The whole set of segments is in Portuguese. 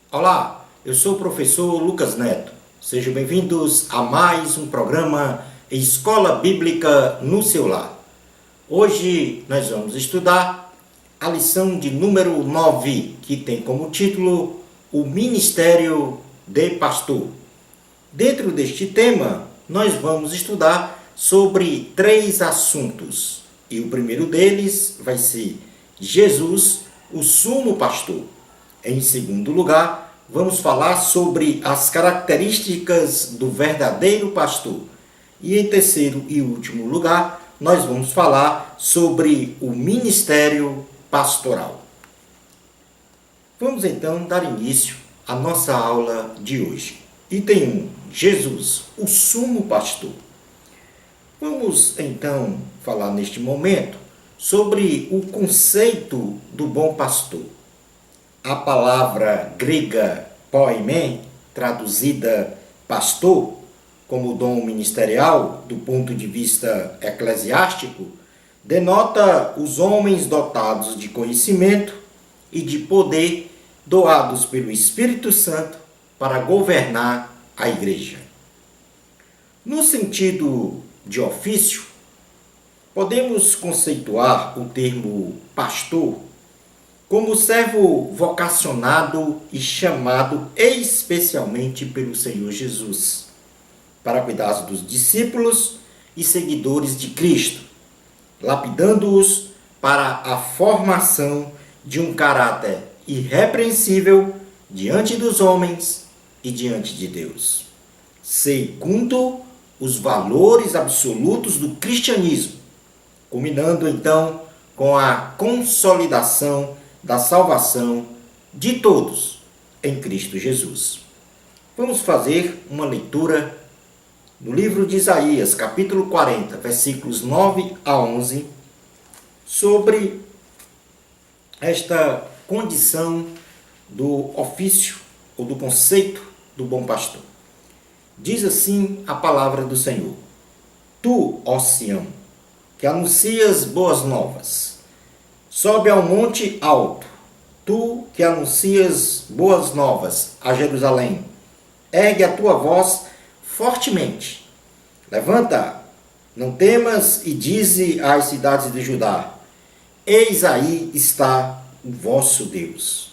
Olá, eu sou o professor Lucas Neto. Sejam bem-vindos a mais um programa Escola Bíblica no seu lar. Hoje nós vamos estudar a lição de número 9, que tem como título O Ministério de Pastor. Dentro deste tema, nós vamos estudar sobre 3 assuntos. E o primeiro deles vai ser Jesus, o sumo pastor. Em segundo lugar, vamos falar sobre as características do verdadeiro pastor. E em terceiro e último lugar, nós vamos falar sobre o ministério pastoral. Vamos então dar início à nossa aula de hoje. Item 1. Jesus, o sumo pastor. Vamos então falar neste momento sobre o conceito do bom pastor. A palavra grega poimen, traduzida pastor, como dom ministerial do ponto de vista eclesiástico, denota os homens dotados de conhecimento e de poder doados pelo Espírito Santo para governar a igreja. No sentido de ofício, podemos conceituar o termo pastor como servo vocacionado e chamado especialmente pelo Senhor Jesus para cuidar dos discípulos e seguidores de Cristo, lapidando-os para a formação de um caráter irrepreensível diante dos homens e diante de Deus, segundo os valores absolutos do cristianismo, culminando então com a consolidação da salvação de todos em Cristo Jesus. Vamos fazer uma leitura no livro de Isaías, capítulo 40, versículos 9 a 11, sobre esta condição do ofício ou do conceito do bom pastor. Diz assim a palavra do Senhor: Tu, ó Sião, que anuncias boas novas, sobe ao monte alto, tu que anuncias boas novas a Jerusalém, ergue a tua voz fortemente, levanta, não temas, e dize às cidades de Judá: Eis aí está o vosso Deus.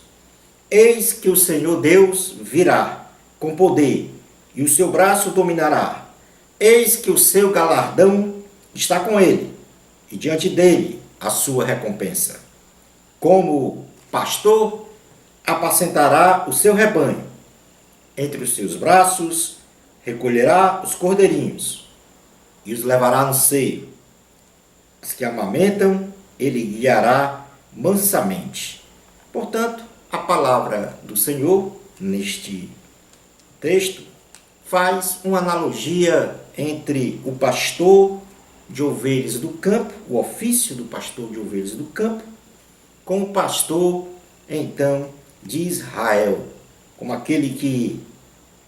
Eis que o Senhor Deus virá com poder, e o seu braço dominará. Eis que o seu galardão está com ele, e diante dele a sua recompensa. Como pastor, apacentará o seu rebanho. Entre os seus braços recolherá os cordeirinhos e os levará no seio. Os que amamentam, ele guiará mansamente. Portanto, a palavra do Senhor, neste texto, faz uma analogia entre o pastor de ovelhas do campo, o ofício do pastor de ovelhas do campo, com o pastor, então, de Israel, como aquele que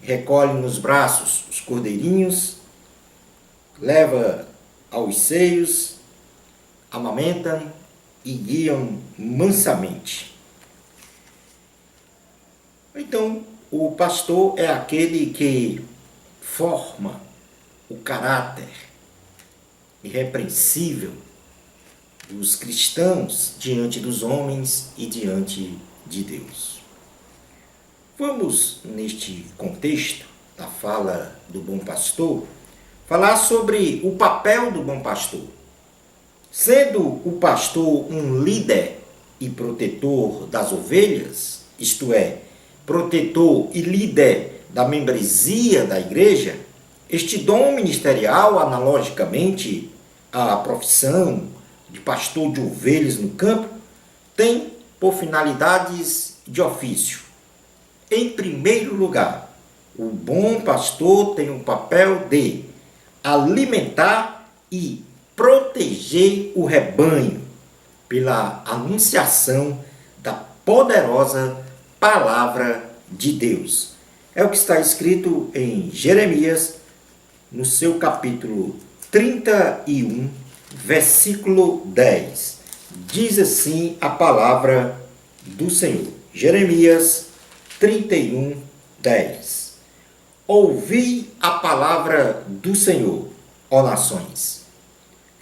recolhe nos braços os cordeirinhos, leva aos seios, amamentam e guiam mansamente. Então, o pastor é aquele que forma o caráter irrepreensível dos cristãos diante dos homens e diante de Deus. Vamos, neste contexto da fala do bom pastor, falar sobre o papel do bom pastor. Sendo o pastor um líder e protetor das ovelhas, isto é, protetor e líder da membresia da igreja, este dom ministerial, analogicamente à profissão de pastor de ovelhas no campo, tem por finalidades de ofício. Em primeiro lugar, o bom pastor tem o papel de alimentar e proteger o rebanho pela anunciação da poderosa palavra de Deus. É o que está escrito em Jeremias, no seu capítulo 31, versículo 10. Diz assim a palavra do Senhor. Jeremias 31:10. Ouvi a palavra do Senhor, ó nações,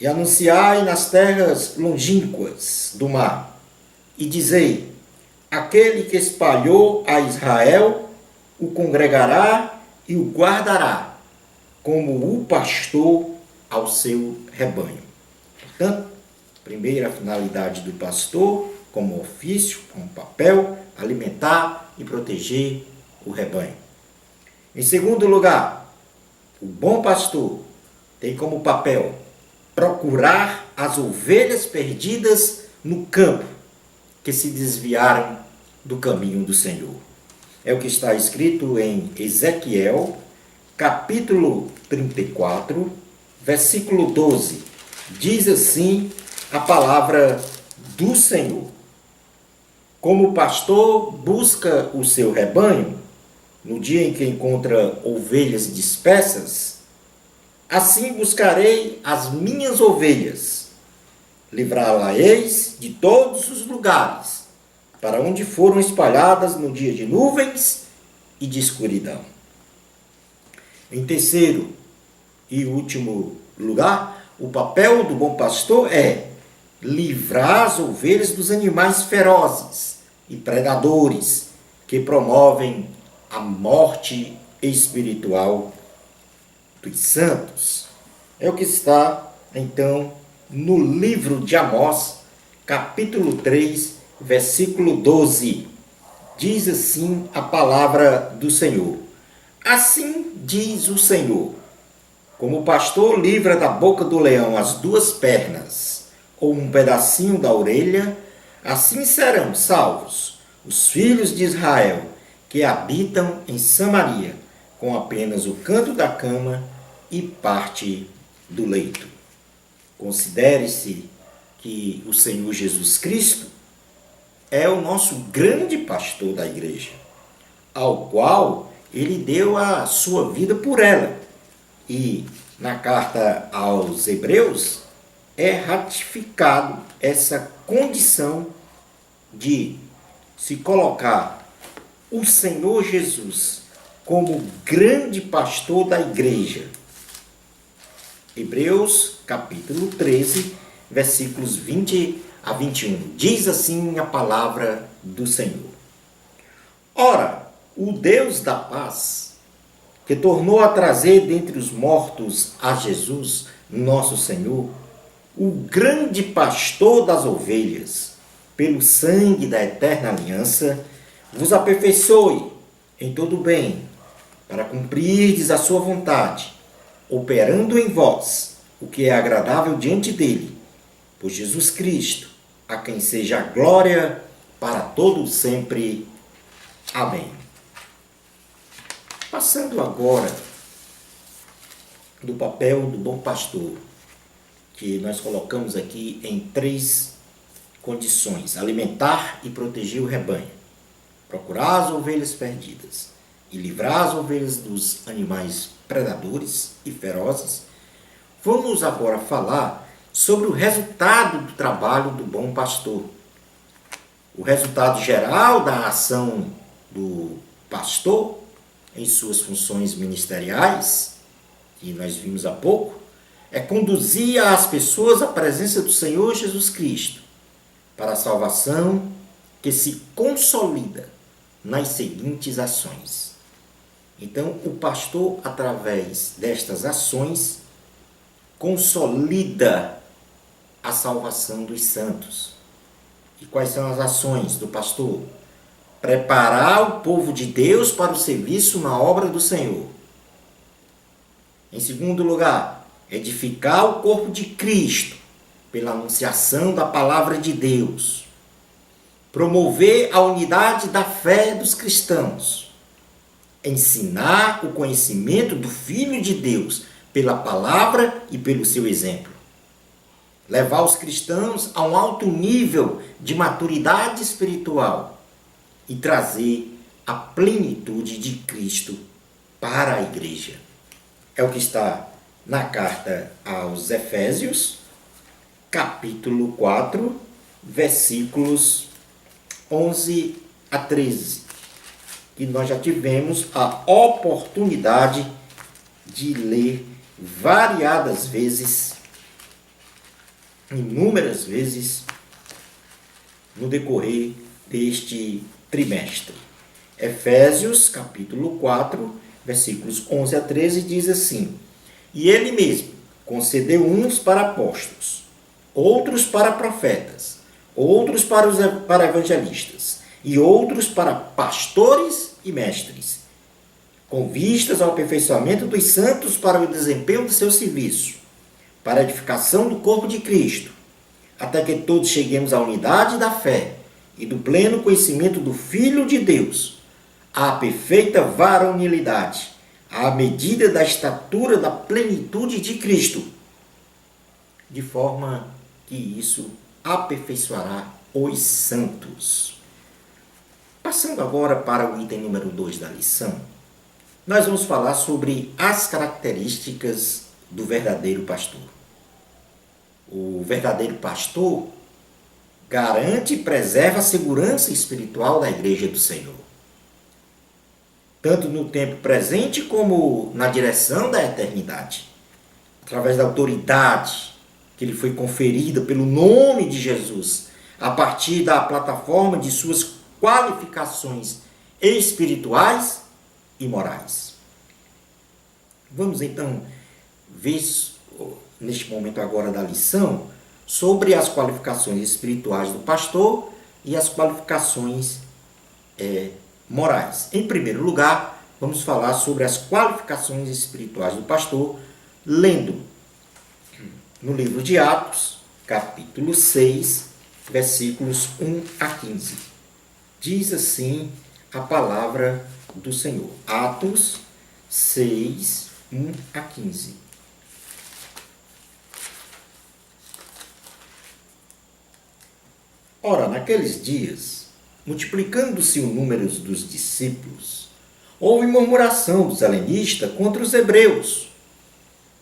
e anunciai nas terras longínquas do mar, e dizei: aquele que espalhou a Israel o congregará e o guardará, como o pastor ao seu rebanho. Portanto, primeira finalidade do pastor, como ofício, como papel, alimentar e proteger o rebanho. Em segundo lugar, o bom pastor tem como papel procurar as ovelhas perdidas no campo, que se desviaram do caminho do Senhor. É o que está escrito em Ezequiel, capítulo 34, versículo 12. Diz assim a palavra do Senhor: como o pastor busca o seu rebanho, no dia em que encontra ovelhas dispersas, assim buscarei as minhas ovelhas, livrá-las-eis de todos os lugares, para onde foram espalhadas no dia de nuvens e de escuridão. Em terceiro e último lugar, o papel do bom pastor é livrar as ovelhas dos animais ferozes e predadores que promovem a morte espiritual dos santos. É o que está, então, no livro de Amós, capítulo 3, versículo 12. Diz assim a palavra do Senhor: assim diz o Senhor, como o pastor livra da boca do leão as duas pernas, ou um pedacinho da orelha, assim serão salvos os filhos de Israel, que habitam em Samaria, com apenas o canto da cama e parte do leito. Considere-se que o Senhor Jesus Cristo é o nosso grande pastor da igreja, ao qual ele deu a sua vida por ela. E na carta aos Hebreus é ratificado essa condição de se colocar o Senhor Jesus como grande pastor da igreja. Hebreus capítulo 13, versículos 20 a 21. Diz assim a palavra do Senhor: ora, o Deus da paz, que tornou a trazer dentre os mortos a Jesus, nosso Senhor, o grande pastor das ovelhas, pelo sangue da eterna aliança, vos aperfeiçoe em todo o bem, para cumprirdes a sua vontade, operando em vós o que é agradável diante dele, por Jesus Cristo, a quem seja a glória para todo sempre. Amém. Passando agora do papel do bom pastor, que nós colocamos aqui em 3 condições: alimentar e proteger o rebanho, procurar as ovelhas perdidas e livrar as ovelhas dos animais predadores e ferozes. Vamos agora falar sobre o resultado do trabalho do bom pastor. O resultado geral da ação do pastor em suas funções ministeriais, que nós vimos há pouco, é conduzir as pessoas à presença do Senhor Jesus Cristo, para a salvação que se consolida nas seguintes ações. Então, o pastor, através destas ações, consolida a salvação dos santos. E quais são as ações do pastor? Preparar o povo de Deus para o serviço na obra do Senhor. Em segundo lugar, edificar o corpo de Cristo pela anunciação da palavra de Deus. Promover a unidade da fé dos cristãos. Ensinar o conhecimento do Filho de Deus pela palavra e pelo seu exemplo. Levar os cristãos a um alto nível de maturidade espiritual e trazer a plenitude de Cristo para a igreja. É o que está na carta aos Efésios, capítulo 4, versículos 11 a 13. que nós já tivemos a oportunidade de ler variadas vezes, inúmeras vezes, no decorrer deste trimestre. Efésios, capítulo 4, versículos 11 a 13, diz assim: E ele mesmo concedeu uns para apóstolos, outros para profetas, outros para evangelistas, e outros para pastores e mestres, com vistas ao aperfeiçoamento dos santos para o desempenho do seu serviço, para a edificação do corpo de Cristo, até que todos cheguemos à unidade da fé e do pleno conhecimento do Filho de Deus, à perfeita varonilidade, à medida da estatura da plenitude de Cristo, de forma que isso aperfeiçoará os santos. Passando agora para o item número 2 da lição, nós vamos falar sobre as características do verdadeiro pastor. O verdadeiro pastor garante e preserva a segurança espiritual da igreja do Senhor, tanto no tempo presente como na direção da eternidade, através da autoridade que lhe foi conferida pelo nome de Jesus, a partir da plataforma de suas qualificações espirituais e morais. Vamos então ver, neste momento agora da lição, sobre as qualificações espirituais do pastor e as qualificações morais. Em primeiro lugar, vamos falar sobre as qualificações espirituais do pastor, lendo no livro de Atos, capítulo 6, versículos 1 a 15. Diz assim a palavra do Senhor. Atos 6, 1 a 15. Ora, naqueles dias, multiplicando-se o número dos discípulos, houve murmuração dos helenistas contra os hebreus,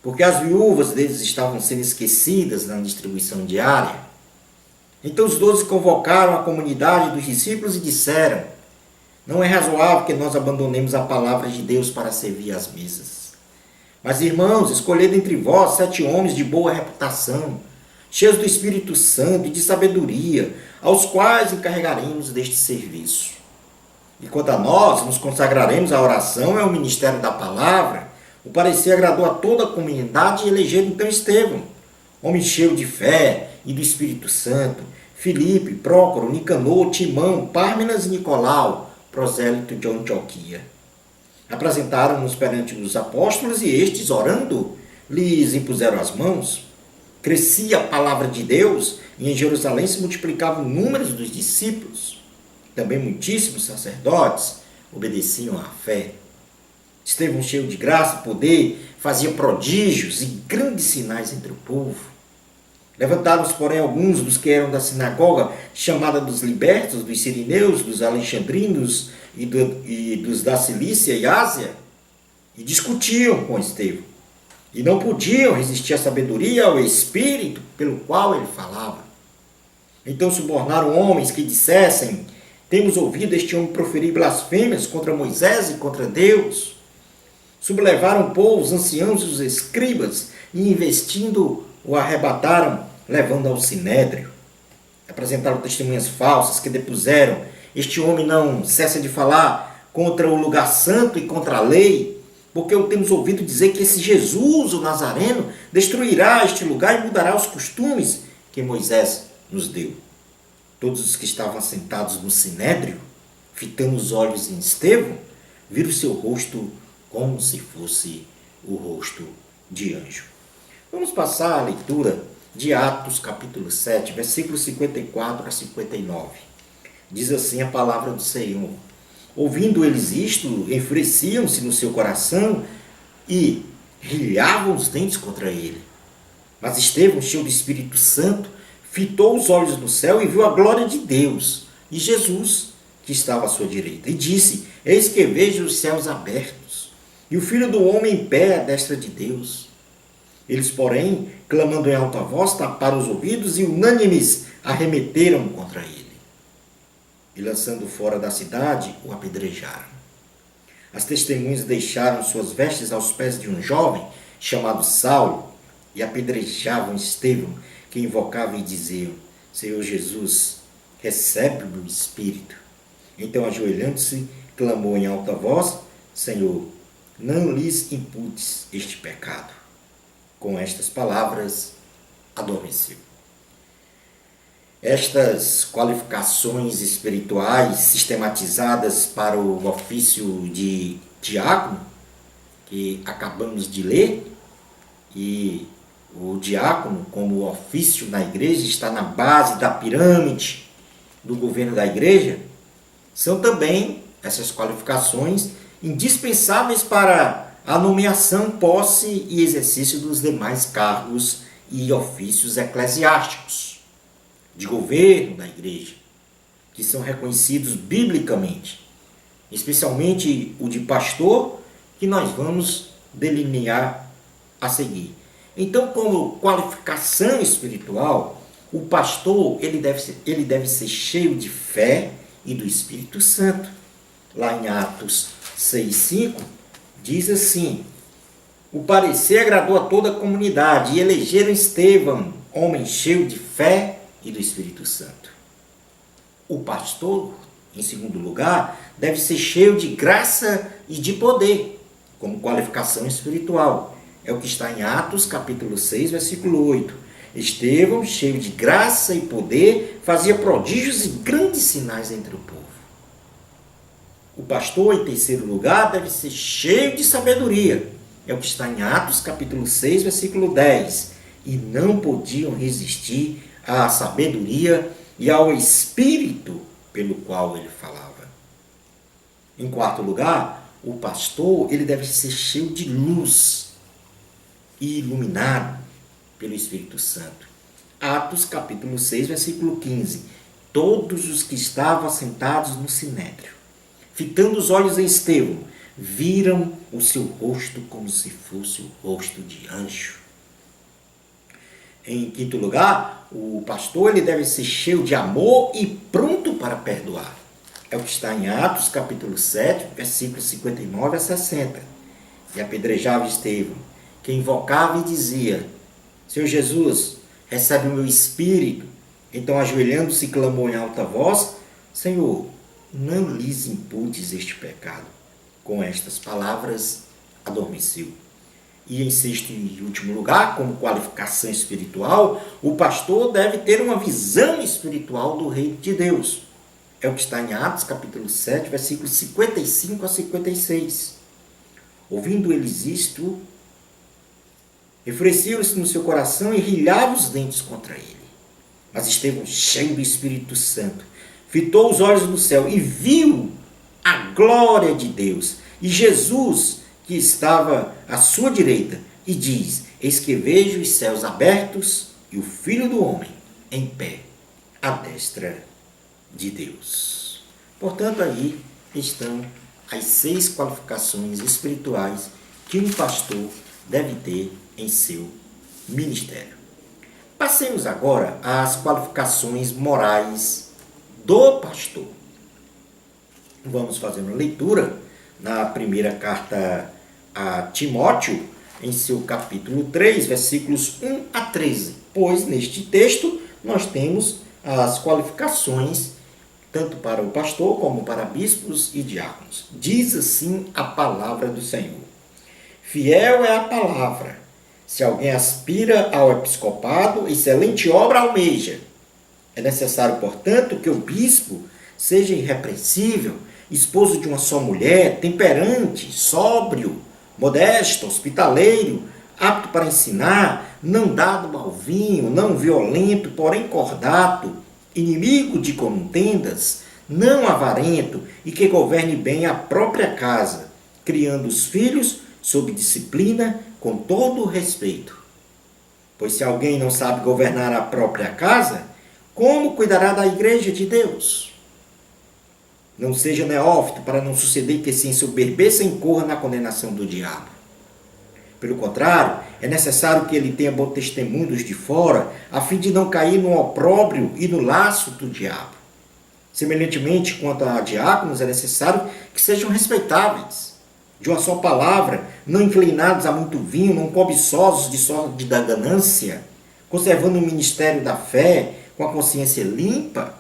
porque as viúvas deles estavam sendo esquecidas na distribuição diária. Então os 12 convocaram a comunidade dos discípulos e disseram: Não é razoável que nós abandonemos a palavra de Deus para servir às mesas. Mas, irmãos, escolhei dentre vós 7 homens de boa reputação, cheios do Espírito Santo e de sabedoria, aos quais encarregaremos deste serviço. E quanto a nós, nos consagraremos à oração e ao ministério da palavra. O parecer agradou a toda a comunidade e elegeram então Estevão, homem cheio de fé e do Espírito Santo, Filipe, Prócoro, Nicanor, Timão, Pármenas e Nicolau, prosélito de Antioquia. Apresentaram-nos perante os apóstolos e estes, orando, lhes impuseram as mãos. Crescia a palavra de Deus e em Jerusalém se multiplicava o número dos discípulos. Também muitíssimos sacerdotes obedeciam à fé. Estevão, cheio de graça e poder, fazia prodígios e grandes sinais entre o povo. Levantaram-se, porém, alguns dos que eram da sinagoga, chamada dos libertos, dos sirineus, dos alexandrinos e dos da Cilícia e Ásia, e discutiam com Estevão. E não podiam resistir à sabedoria e ao espírito pelo qual ele falava. Então subornaram homens que dissessem: Temos ouvido este homem proferir blasfêmias contra Moisés e contra Deus. Sublevaram o povo, os anciãos e os escribas, e investindo o arrebataram, levando ao sinédrio. Apresentaram testemunhas falsas que depuseram: Este homem não cessa de falar contra o lugar santo e contra a lei, porque o temos ouvido dizer que esse Jesus, o Nazareno, destruirá este lugar e mudará os costumes que Moisés nos deu. Todos os que estavam sentados no sinédrio, fitando os olhos em Estevão, viram seu rosto como se fosse o rosto de anjo. Vamos passar a leitura de Atos, capítulo 7, versículos 54 a 59. Diz assim a palavra do Senhor: Ouvindo eles isto, enfureciam-se no seu coração e rilhavam os dentes contra ele. Mas Estevão, cheio do Espírito Santo, fitou os olhos no céu e viu a glória de Deus e Jesus, que estava à sua direita, e disse: Eis que vejo os céus abertos e o Filho do Homem em pé à destra de Deus. Eles, porém, clamando em alta voz, taparam os ouvidos e unânimes arremeteram contra ele. E lançando fora da cidade, o apedrejaram. As testemunhas deixaram suas vestes aos pés de um jovem chamado Saulo e apedrejavam Estevão, que invocava e diziam: Senhor Jesus, recebe o meu espírito. Então, ajoelhando-se, clamou em alta voz: Senhor, não lhes imputes este pecado. Com estas palavras, adormeceu. Estas qualificações espirituais sistematizadas para o ofício de diácono, que acabamos de ler, e o diácono, como ofício na igreja, está na base da pirâmide do governo da igreja, são também essas qualificações indispensáveis para a nomeação, posse e exercício dos demais cargos e ofícios eclesiásticos de governo da igreja, que são reconhecidos biblicamente, especialmente o de pastor, que nós vamos delinear a seguir. Então, como qualificação espiritual, o pastor ele deve ser cheio de fé e do Espírito Santo. Lá em Atos 6,5, diz assim: o parecer agradou a toda a comunidade e elegeram Estevão, homem cheio de fé e do Espírito Santo. O pastor, em segundo lugar, deve ser cheio de graça e de poder, como qualificação espiritual. É o que está em Atos, capítulo 6, versículo 8. Estevão, cheio de graça e poder, fazia prodígios e grandes sinais entre o povo. O pastor, em terceiro lugar, deve ser cheio de sabedoria. É o que está em Atos, capítulo 6, versículo 10. E não podiam resistir à sabedoria e ao espírito pelo qual ele falava. Em quarto lugar, o pastor ele deve ser cheio de luz e iluminado pelo Espírito Santo. Atos capítulo 6, versículo 15. Todos os que estavam assentados no sinédrio, fitando os olhos em Estevão, viram o seu rosto como se fosse o rosto de anjo. Em quinto lugar, o pastor ele deve ser cheio de amor e pronto para perdoar. É o que está em Atos, capítulo 7, versículos 59 a 60. E apedrejava Estevão, que invocava e dizia: Senhor Jesus, recebe o meu espírito. Então, ajoelhando-se, clamou em alta voz: Senhor, não lhes imputes este pecado. Com estas palavras, adormeceu. E em sexto e último lugar, como qualificação espiritual, o pastor deve ter uma visão espiritual do reino de Deus. É o que está em Atos, capítulo 7, versículos 55 a 56. Ouvindo eles isto, enfureceram-se no seu coração e rilhavam os dentes contra ele. Mas Estevão, cheio do Espírito Santo, fitou os olhos no céu e viu a glória de Deus e Jesus, que estava à sua direita, e diz: Eis que vejo os céus abertos e o Filho do Homem em pé, à destra de Deus. Portanto, aí estão as 6 qualificações espirituais que um pastor deve ter em seu ministério. Passemos agora às qualificações morais do pastor. Vamos fazer uma leitura na primeira carta a Timóteo, em seu capítulo 3, versículos 1 a 13. Pois neste texto nós temos as qualificações tanto para o pastor como para bispos e diáconos. Diz assim a palavra do Senhor: fiel é a palavra. Se alguém aspira ao episcopado, excelente obra almeja. É necessário, portanto, que o bispo seja irrepreensível, esposo de uma só mulher, temperante, sóbrio, modesto, hospitaleiro, apto para ensinar, não dado ao vinho, não violento, porém cordato, inimigo de contendas, não avarento e que governe bem a própria casa, criando os filhos sob disciplina com todo o respeito. Pois se alguém não sabe governar a própria casa, como cuidará da igreja de Deus? Não seja neófito, para não suceder que se ensoberbeça incorra na condenação do diabo. Pelo contrário, é necessário que ele tenha bom testemunho dos de fora, a fim de não cair no opróbrio e no laço do diabo. Semelhantemente, quanto a diáconos, é necessário que sejam respeitáveis, de uma só palavra, não inclinados a muito vinho, não cobiçosos de sorte da ganância, conservando o ministério da fé com a consciência limpa,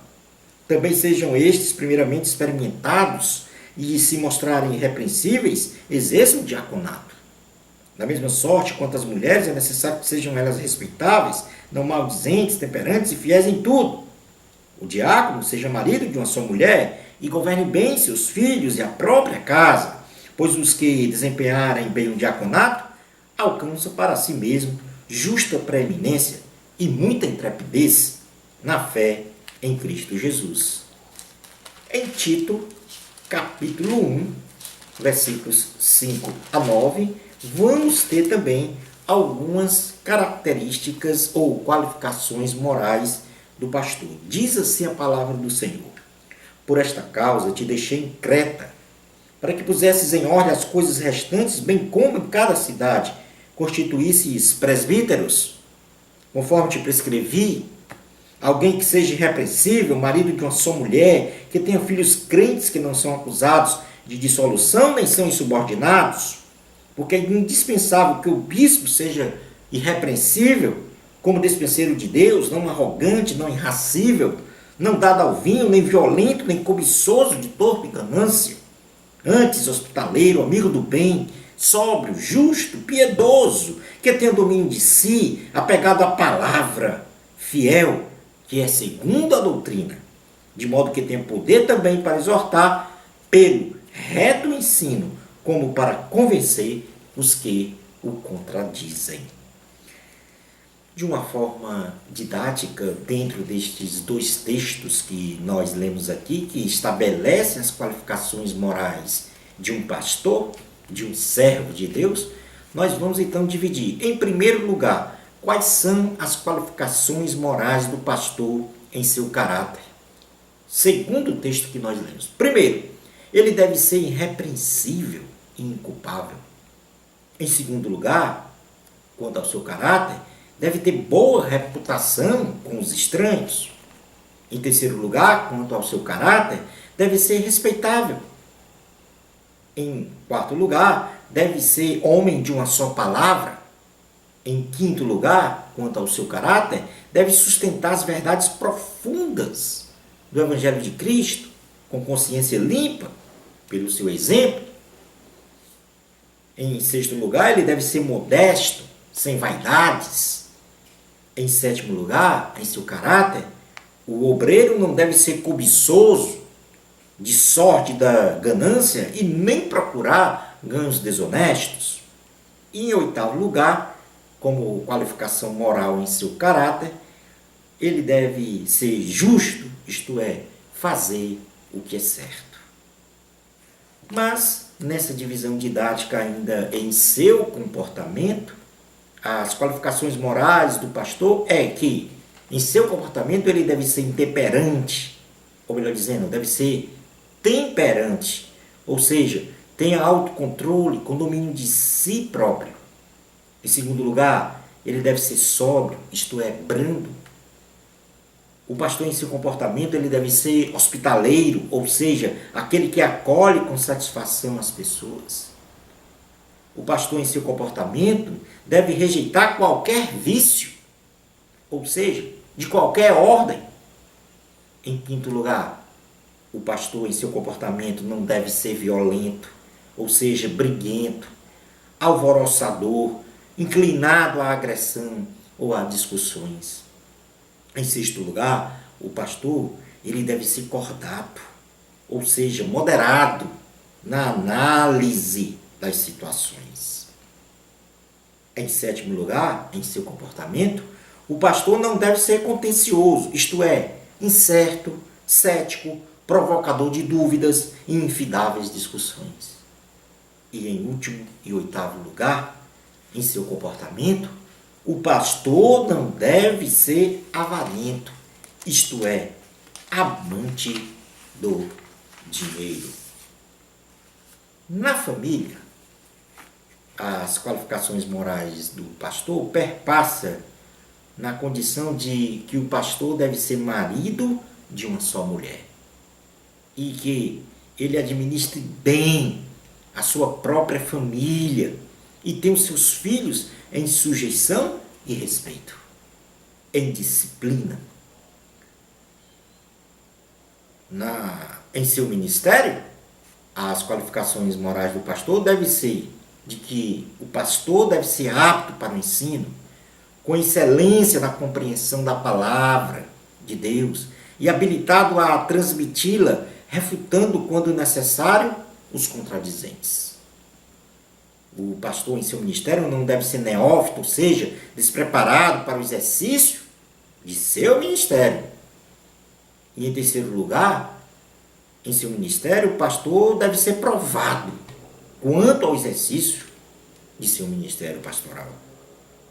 também sejam estes primeiramente experimentados e, se mostrarem irrepreensíveis, exerçam o diaconato. Da mesma sorte, quanto às mulheres, é necessário que sejam elas respeitáveis, não maldizentes, temperantes e fiéis em tudo. O diácono seja marido de uma só mulher e governe bem seus filhos e a própria casa, pois os que desempenharem bem o diaconato alcançam para si mesmo justa preeminência e muita intrepidez na fé em Cristo Jesus. Em Tito, capítulo 1, versículos 5 a 9, vamos ter também algumas características ou qualificações morais do pastor. Diz assim a palavra do Senhor: por esta causa te deixei em Creta, para que pusesses em ordem as coisas restantes, bem como em cada cidade constituísseis presbíteros, conforme te prescrevi, alguém que seja irrepreensível, marido de uma só mulher, que tenha filhos crentes que não são acusados de dissolução, nem são insubordinados, porque é indispensável que o bispo seja irrepreensível, como despenseiro de Deus, não arrogante, não irracível, não dado ao vinho, nem violento, nem cobiçoso de torpe ganância, antes hospitaleiro, amigo do bem, sóbrio, justo, piedoso, que tenha domínio de si, apegado à palavra, fiel, que é segundo a doutrina, de modo que tenha poder também para exortar pelo reto ensino, como para convencer os que o contradizem. De uma forma didática, dentro destes dois textos que nós lemos aqui, que estabelecem as qualificações morais de um pastor, de um servo de Deus, nós vamos então dividir. Em primeiro lugar, quais são as qualificações morais do pastor em seu caráter? Segundo o texto que nós lemos. Primeiro, ele deve ser irrepreensível e inculpável. Em segundo lugar, quanto ao seu caráter, deve ter boa reputação com os estranhos. Em terceiro lugar, quanto ao seu caráter, deve ser respeitável. Em quarto lugar, deve ser homem de uma só palavra. Em quinto lugar, quanto ao seu caráter, deve sustentar as verdades profundas do Evangelho de Cristo, com consciência limpa, pelo seu exemplo. Em sexto lugar, ele deve ser modesto, sem vaidades. Em sétimo lugar, em seu caráter, o obreiro não deve ser cobiçoso, de sorte da ganância e nem procurar ganhos desonestos. E em oitavo lugar, como qualificação moral em seu caráter, ele deve ser justo, isto é, fazer o que é certo. Mas, nessa divisão didática ainda em seu comportamento, as qualificações morais do pastor é que, em seu comportamento, ele deve ser intemperante, ou melhor dizendo, deve ser temperante, ou seja, tenha autocontrole, com domínio de si próprio. Em segundo lugar, ele deve ser sóbrio, isto é, brando. O pastor em seu comportamento, ele deve ser hospitaleiro, ou seja, aquele que acolhe com satisfação as pessoas. O pastor em seu comportamento deve rejeitar qualquer vício, ou seja, de qualquer ordem. Em quinto lugar, o pastor em seu comportamento não deve ser violento, ou seja, briguento, alvoroçador, inclinado à agressão ou a discussões. Em sexto lugar, o pastor ele deve ser cordato, ou seja, moderado na análise das situações. Em sétimo lugar, em seu comportamento, o pastor não deve ser contencioso, isto é, incerto, cético, provocador de dúvidas e infidáveis discussões. E em último e oitavo lugar, em seu comportamento, o pastor não deve ser avarento, isto é, amante do dinheiro. Na família, as qualificações morais do pastor perpassam na condição de que o pastor deve ser marido de uma só mulher e que ele administre bem a sua própria família e tem os seus filhos em sujeição e respeito, em disciplina. Em seu ministério, as qualificações morais do pastor devem ser de que o pastor deve ser apto para o ensino, com excelência na compreensão da palavra de Deus e habilitado a transmiti-la, refutando, quando necessário, os contradizentes. O pastor em seu ministério não deve ser neófito, ou seja, despreparado para o exercício de seu ministério. E em terceiro lugar, em seu ministério, o pastor deve ser provado quanto ao exercício de seu ministério pastoral.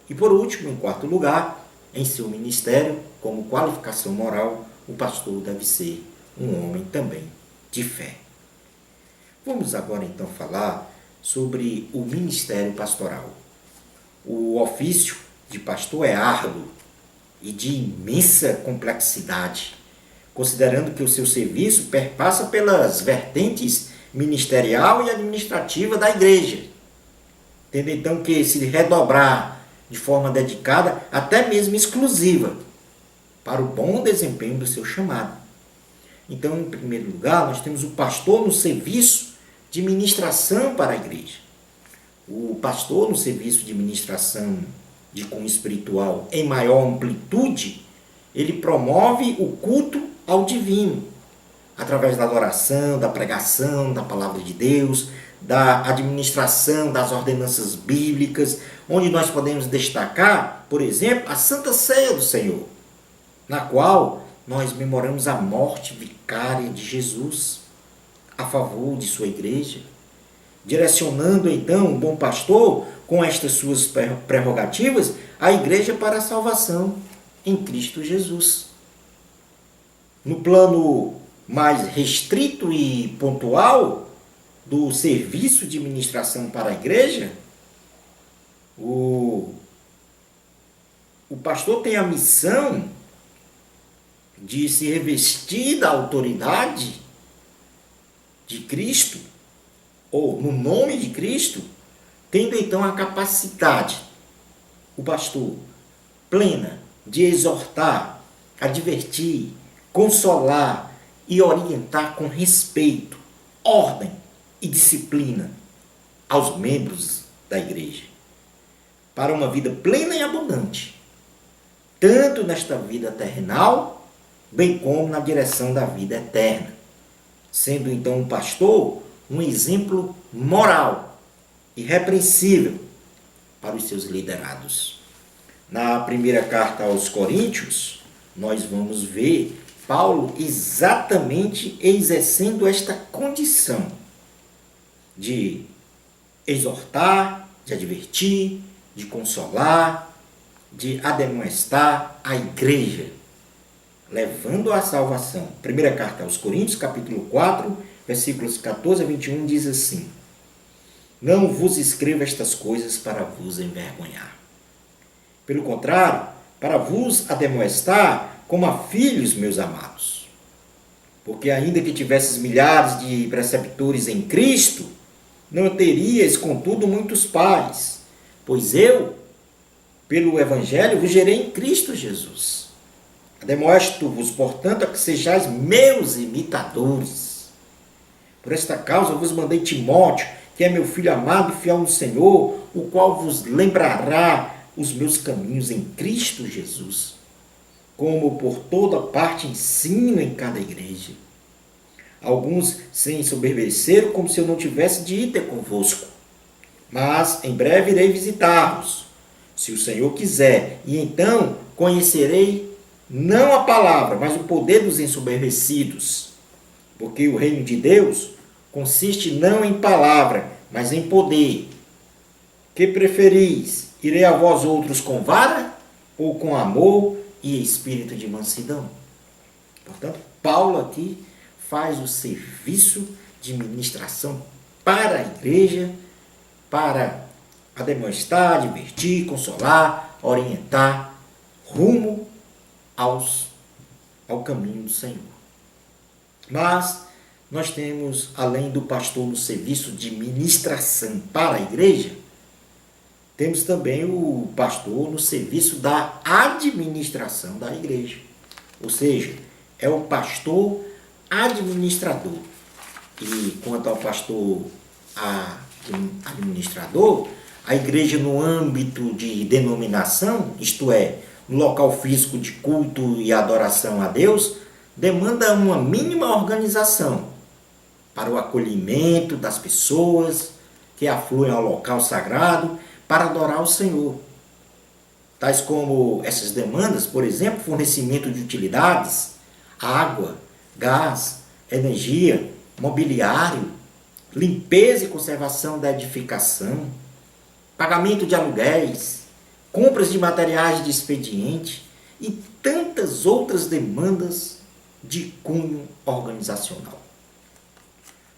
E por último, em quarto lugar, em seu ministério, como qualificação moral, o pastor deve ser um homem também de fé. Vamos agora então falar sobre o ministério pastoral. O ofício de pastor é árduo e de imensa complexidade, considerando que o seu serviço perpassa pelas vertentes ministerial e administrativa da igreja, tendo então que se redobrar de forma dedicada, até mesmo exclusiva, para o bom desempenho do seu chamado. Então, em primeiro lugar, nós temos o pastor no serviço de ministração para a igreja. O pastor no serviço de ministração de cunho espiritual em maior amplitude, ele promove o culto ao divino, através da adoração, da pregação, da palavra de Deus, da administração das ordenanças bíblicas, onde nós podemos destacar, por exemplo, a Santa Ceia do Senhor, na qual nós memoramos a morte vicária de Jesus a favor de sua igreja, direcionando então o bom pastor, com estas suas prerrogativas, a igreja para a salvação em Cristo Jesus. No plano mais restrito e pontual do serviço de ministração para a igreja, o pastor tem a missão de se revestir da autoridade de Cristo, ou no nome de Cristo, tendo então a capacidade, o pastor, plena de exortar, advertir, consolar e orientar com respeito, ordem e disciplina aos membros da igreja, para uma vida plena e abundante, tanto nesta vida terrenal, bem como na direção da vida eterna, sendo então o pastor um exemplo moral, irrepreensível para os seus liderados. Na primeira carta aos Coríntios, nós vamos ver Paulo exatamente exercendo esta condição de exortar, de advertir, de consolar, de admoestar a igreja, levando à salvação. Primeira carta aos Coríntios, capítulo 4, versículos 14 a 21, diz assim: Não vos escrevo estas coisas para vos envergonhar. Pelo contrário, para vos admoestar como a filhos, meus amados. Porque ainda que tivesses milhares de preceptores em Cristo, não terias, contudo, muitos pais, pois eu, pelo Evangelho, vos gerei em Cristo Jesus. Admoesto-vos, portanto, a que sejais meus imitadores. Por esta causa vos mandei Timóteo, que é meu filho amado e fiel no Senhor, o qual vos lembrará os meus caminhos em Cristo Jesus, como por toda parte ensino em cada igreja. Alguns se ensoberbeceram como se eu não tivesse de ir ter convosco. Mas em breve irei visitar-vos, se o Senhor quiser, e então conhecerei não a palavra, mas o poder dos ensoberbecidos. Porque o reino de Deus consiste não em palavra, mas em poder. Que preferis? Irei a vós outros com vara ou com amor e espírito de mansidão? Portanto, Paulo aqui faz o serviço de ministração para a igreja, para admoestar, advertir, consolar, orientar, rumo ao caminho do Senhor. Mas nós temos, além do pastor no serviço de ministração para a igreja, temos também o pastor no serviço da administração da igreja. Ou seja, é o pastor administrador. E quanto ao pastor administrador, a igreja no âmbito de denominação, isto é, no local físico de culto e adoração a Deus, demanda uma mínima organização para o acolhimento das pessoas que afluem ao local sagrado para adorar o Senhor. Tais como essas demandas, por exemplo, fornecimento de utilidades, água, gás, energia, mobiliário, limpeza e conservação da edificação, pagamento de aluguéis, compras de materiais de expediente e tantas outras demandas de cunho organizacional.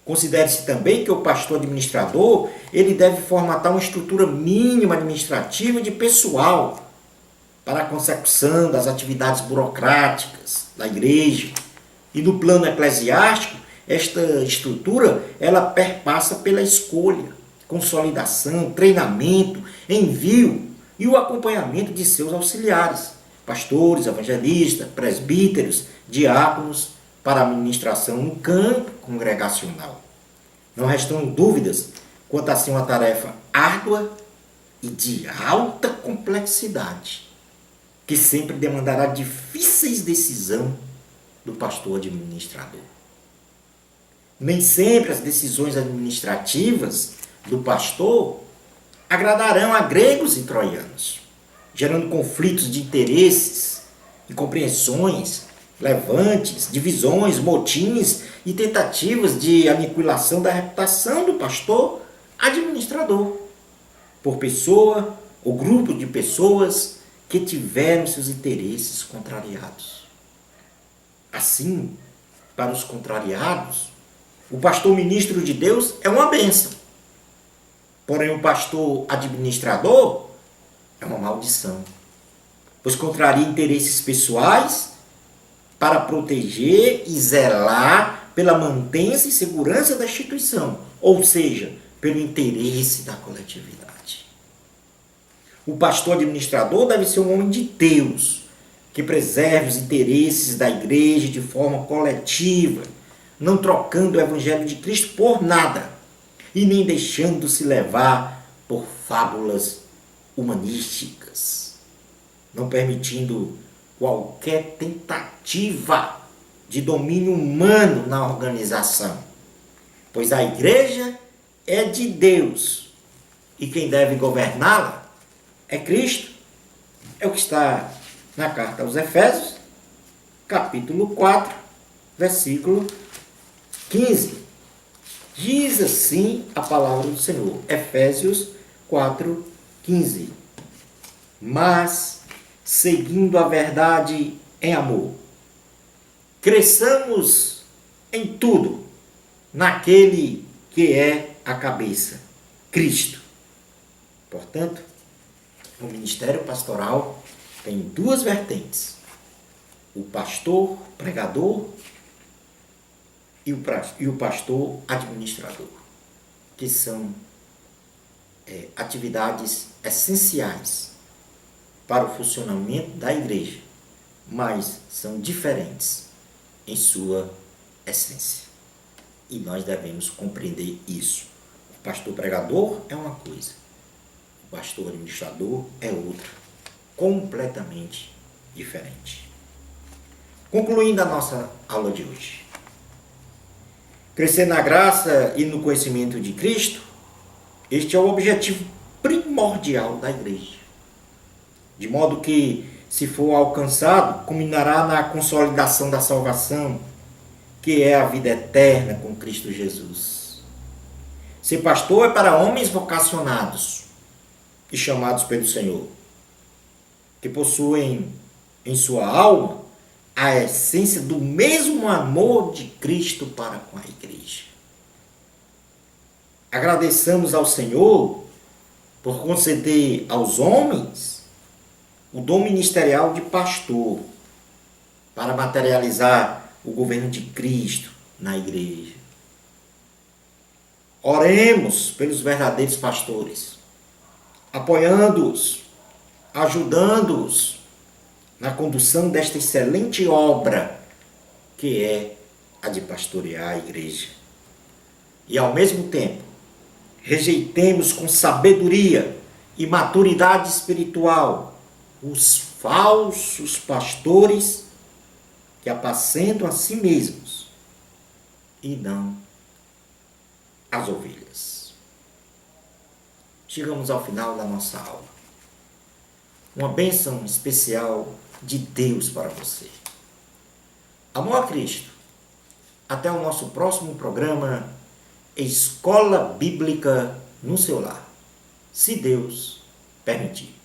Considere-se também que o pastor administrador, ele deve formatar uma estrutura mínima administrativa de pessoal para a consecução das atividades burocráticas da igreja. E no plano eclesiástico, esta estrutura, ela perpassa pela escolha, consolidação, treinamento, envio e o acompanhamento de seus auxiliares, pastores, evangelistas, presbíteros, diáconos, para a administração no campo congregacional. Não restam dúvidas quanto a ser uma tarefa árdua e de alta complexidade, que sempre demandará difíceis decisões do pastor administrador. Nem sempre as decisões administrativas do pastor agradarão a gregos e troianos, gerando conflitos de interesses, incompreensões, levantes, divisões, motins e tentativas de aniquilação da reputação do pastor administrador por pessoa ou grupo de pessoas que tiveram seus interesses contrariados. Assim, para os contrariados, o pastor ministro de Deus é uma bênção. Porém, o pastor administrador é uma maldição, pois contraria interesses pessoais para proteger e zelar pela mantença e segurança da instituição, ou seja, pelo interesse da coletividade. O pastor administrador deve ser um homem de Deus, que preserve os interesses da igreja de forma coletiva, não trocando o evangelho de Cristo por nada e nem deixando-se levar por fábulas humanísticas, não permitindo qualquer tentativa de domínio humano na organização, pois a igreja é de Deus e quem deve governá-la é Cristo. É o que está na carta aos Efésios, capítulo 4, versículo 15. Diz assim a palavra do Senhor, Efésios 4, 15. Mas, seguindo a verdade em amor, cresçamos em tudo naquele que é a cabeça, Cristo. Portanto, o ministério pastoral tem duas vertentes: o pastor pregador e o pastor administrador, que são atividades essenciais para o funcionamento da igreja, mas são diferentes em sua essência. E nós devemos compreender isso. O pastor pregador é uma coisa, o pastor administrador é outra, completamente diferente. Concluindo a nossa aula de hoje. Crescer na graça e no conhecimento de Cristo, este é o objetivo primordial da igreja. De modo que, se for alcançado, culminará na consolidação da salvação, que é a vida eterna com Cristo Jesus. Ser pastor é para homens vocacionados e chamados pelo Senhor, que possuem em sua alma a essência do mesmo amor de Cristo para com a igreja. Agradeçamos ao Senhor por conceder aos homens o dom ministerial de pastor para materializar o governo de Cristo na igreja. Oremos pelos verdadeiros pastores, apoiando-os, ajudando-os na condução desta excelente obra que é a de pastorear a igreja. E ao mesmo tempo, rejeitemos com sabedoria e maturidade espiritual os falsos pastores que apacentam a si mesmos e não as ovelhas. Chegamos ao final da nossa aula. Uma bênção especial de Deus para você. Amor a Cristo. Até o nosso próximo programa, Escola Bíblica no seu lar, se Deus permitir.